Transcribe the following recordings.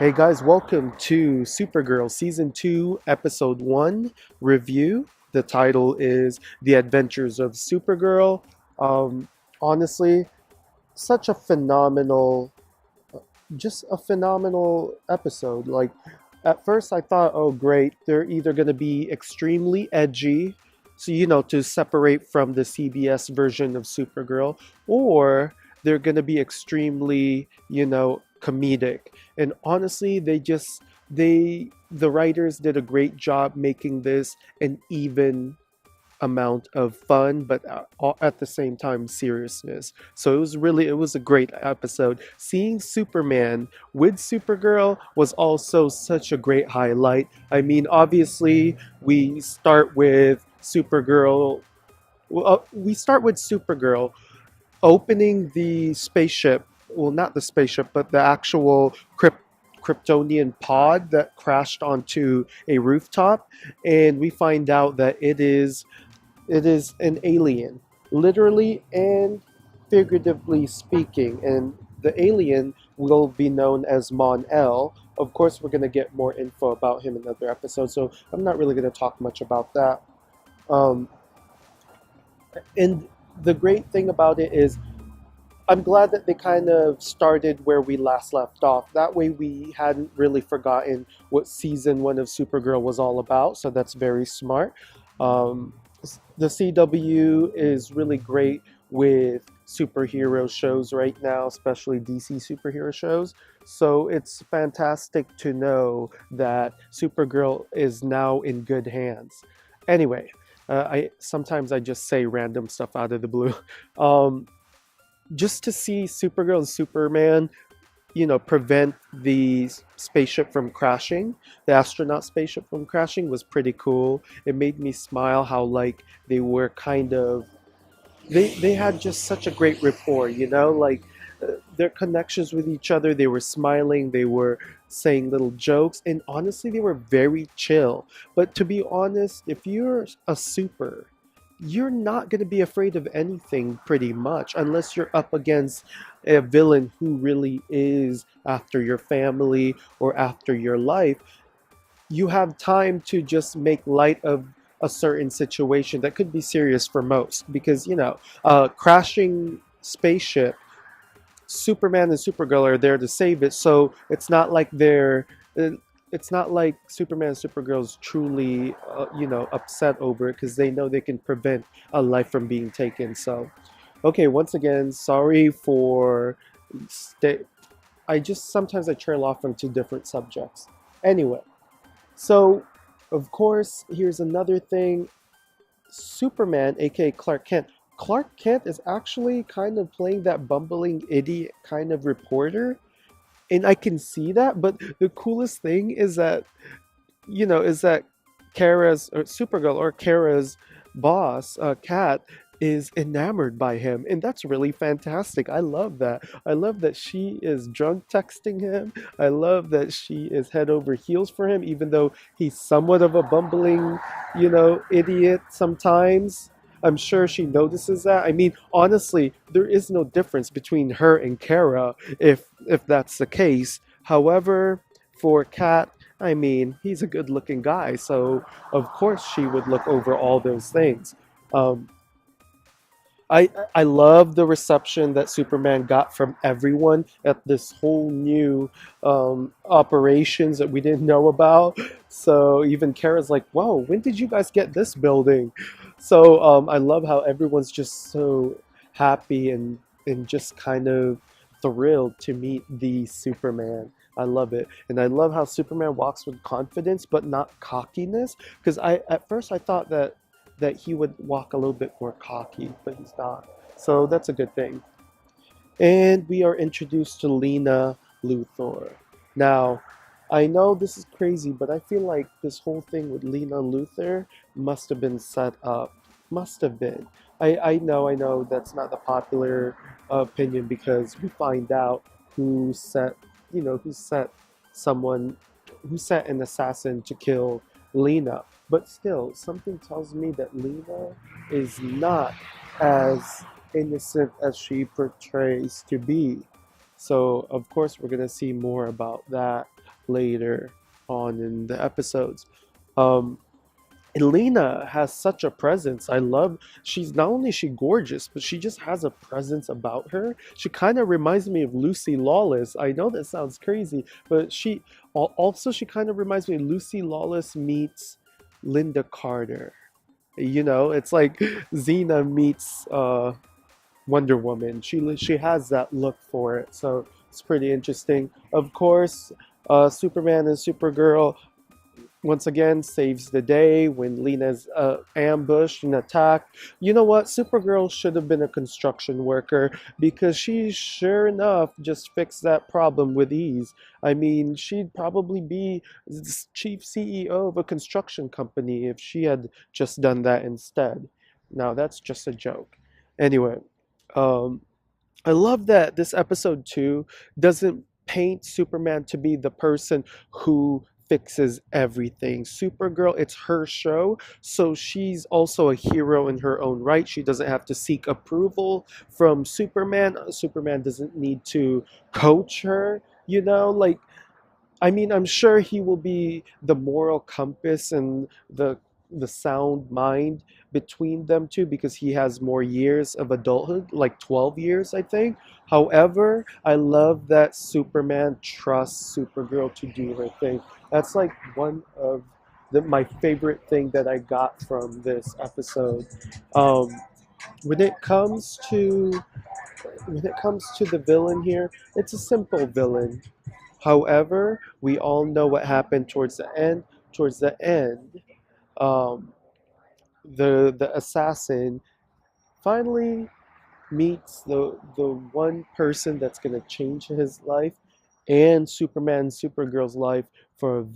Hey guys, welcome to Supergirl Season 2, Episode 1 review. The title is The Adventures of Supergirl. Um, Honestly, such a just a phenomenal episode. Like, at first I thought, oh great, they're either going to be extremely edgy, so to separate from the CBS version of Supergirl, or they're going to be extremely, comedic. And honestly, the writers did a great job making this an even amount of fun, but at the same time seriousness. So it was a great episode. Seeing Superman with Supergirl was also such a great highlight. I mean, obviously we start with Supergirl. We start with Supergirl opening the spaceship. Well, not the spaceship, but the actual Kryptonian pod that crashed onto a rooftop, and we find out that it is an alien, literally and figuratively speaking. And the alien will be known as Mon-El. Of course, we're going to get more info about him in other episodes, so I'm not really going to talk much about that. Um, and the great thing about it is I'm glad that they kind of started where we last left off. That way, we hadn't really forgotten what season one of Supergirl was all about. So that's very smart. Um, the CW is really great with superhero shows right now, especially DC superhero shows. So it's fantastic to know that Supergirl is now in good hands. Anyway, I sometimes I just say random stuff out of the blue. Um, just to see Supergirl and Superman, prevent the spaceship from crashing, the astronaut spaceship from crashing was pretty cool. It made me smile how like they were kind of they had just such a great rapport, their connections with each other. They were smiling, they were saying little jokes, and honestly, they were very chill. But to be honest, if you're a super, you're not going to be afraid of anything pretty much unless you're up against a villain who really is after your family or after your life. You have time to just make light of a certain situation that could be serious for most, because crashing spaceship, Superman and Supergirl are there to save it. So uh, it's not like Superman and Supergirl's truly upset over it, because they know they can prevent a life from being taken. So okay, once again, sorry for sta- I just sometimes I trail off into different subjects. Anyway, so of course, here's another thing. Superman, aka Clark Kent. Clark Kent is actually kind of playing that bumbling idiot kind of reporter, and I can see that. But the coolest thing is that Kara's or Supergirl or Kara's boss, Kat, is enamored by him, and that's really fantastic. I love that. I love that she is drunk texting him. I love that she is head over heels for him, even though he's somewhat of a bumbling, idiot sometimes. I'm sure she notices that. I mean, honestly, there is no difference between her and Kara if that's the case. However, for Kat, I mean, he's a good-looking guy, so of course she would look over all those things. Um, I love the reception that Superman got from everyone at this whole new operations that we didn't know about. So even Kara's like, "Whoa, when did you guys get this building?" So I love how everyone's just so happy and just kind of thrilled to meet the Superman. I love it, and I love how Superman walks with confidence, but not cockiness. Because I at first I thought that he would walk a little bit more cocky, but he's not. So that's a good thing. And we are introduced to Lena Luthor. Now, I know this is crazy, but I feel like this whole thing with Lena Luthor must have been set up. Must have been. I know that's not the popular opinion, because we find out who set, who set someone, who set an assassin to kill Lena. But still, something tells me that Lena is not as innocent as she portrays to be. So, of course, we're going to see more about that later on in the episodes. Um, Lena has such a presence. I love she's not only is she gorgeous, but she just has a presence about her. She kind of reminds me of Lucy Lawless. I know that sounds crazy, but also she kind of reminds me of Lucy Lawless meets Linda Carter. You know, it's like Xena meets Wonder Woman. She has that look for it, so it's pretty interesting. Of course, Superman and Supergirl once again saves the day when Lena's ambushed and attacked. You know what? Supergirl should have been a construction worker because she sure enough just fixed that problem with ease. I mean, she'd probably be chief CEO of a construction company if she had just done that instead. Now, that's just a joke. Anyway, um, I love that this episode 2 doesn't paint Superman to be the person who fixes everything. Supergirl, it's her show, so she's also a hero in her own right. She doesn't have to seek approval from Superman. Superman doesn't need to coach her, you know, like I mean, I'm sure he will be the moral compass and the sound mind between them two because he has more years of adulthood, like 12 years, I think. However, I love that Superman trusts Supergirl to do her thing. That's like one of my favorite thing that I got from this episode. Um, when it comes to the villain here, it's a simple villain. However, we all know what happened towards the end. Towards the end, um, the assassin finally meets the one person that's gonna change his life and Superman and Supergirl's life for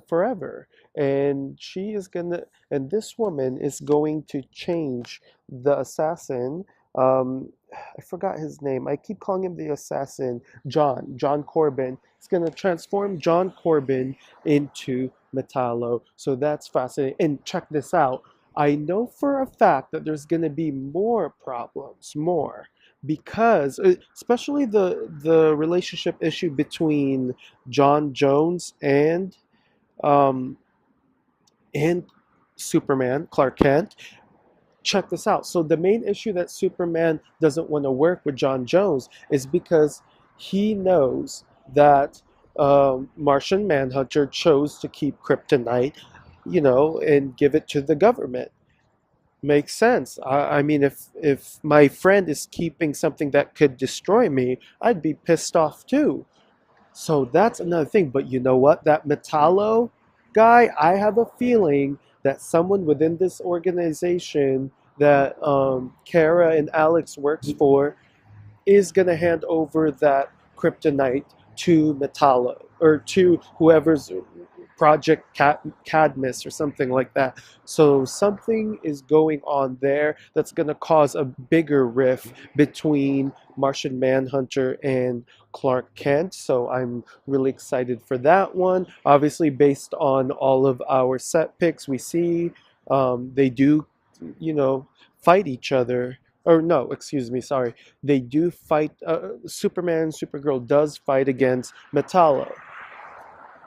forever. And she is gonna and this woman is going to change the assassin. I forgot his name. I keep calling him the assassin. John Corbin. It's gonna transform John Corbin into Metallo. So that's fascinating. And check this out. I know for a fact that there's going to be more problems, more, because especially the relationship issue between John Jones um, and Superman, Clark Kent. Check this out. So the main issue that Superman doesn't want to work with John Jones is because he knows that Martian Manhunter chose to keep kryptonite, you know, and give it to the government. Makes sense. I mean, if my friend is keeping something that could destroy me, I'd be pissed off too. So that's another thing. But you know what? That Metallo guy, I have a feeling that someone within this organization that Kara and Alex works for is going to hand over that kryptonite to Metallo or to whoever's Cadmus or something like that. So something is going on there that's going to cause a bigger rift between Martian Manhunter and Clark Kent. So I'm really excited for that one. Obviously, based on all of our set picks, we see they do, you know, fight each other. Or no, excuse me, sorry. They do fight. Superman, Supergirl does fight against Metallo,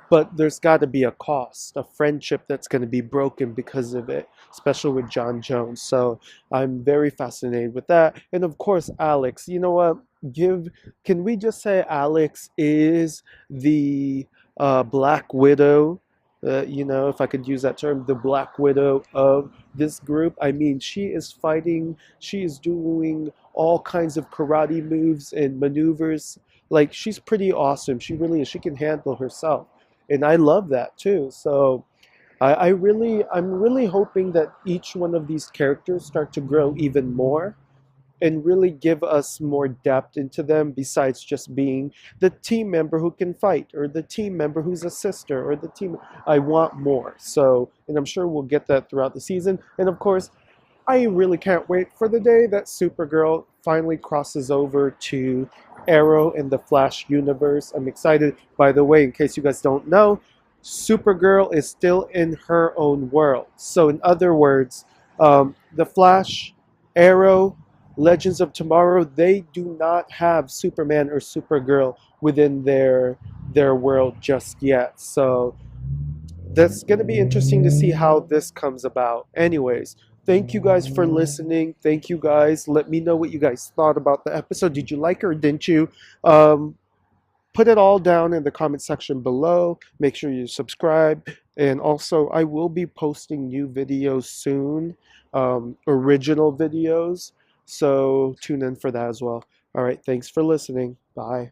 but there's got to be a cost, a friendship that's going to be broken because of it, especially with John Jones. So I'm very fascinated with that. And of course, Alex. You know what? Give Can we just say Alex is the Black Widow? You know, if I could use that term, the Black Widow of this group. I mean, she is fighting. She is doing all kinds of karate moves and maneuvers. Like she's pretty awesome. She really is. She can handle herself, and I love that too. So I'm really hoping that each one of these characters start to grow even more and really give us more depth into them besides just being the team member who can fight or the team member who's a sister or the team. I want more. So, and I'm sure we'll get that throughout the season. And of course, I really can't wait for the day that Supergirl finally crosses over to Arrow in the Flash universe. I'm excited. By the way, in case you guys don't know, Supergirl is still in her own world. So, in other words, the Flash, Arrow, Legends of Tomorrow, they do not have Superman or Supergirl within their world just yet. So that's going to be interesting to see how this comes about. Anyways, thank you guys for listening. Thank you guys. Let me know what you guys thought about the episode. Did you like it or didn't you? Um, Put it all down in the comment section below. Make sure you subscribe. And also, I will be posting new videos soon, original videos. So tune in for that as well. All right, thanks for listening. Bye.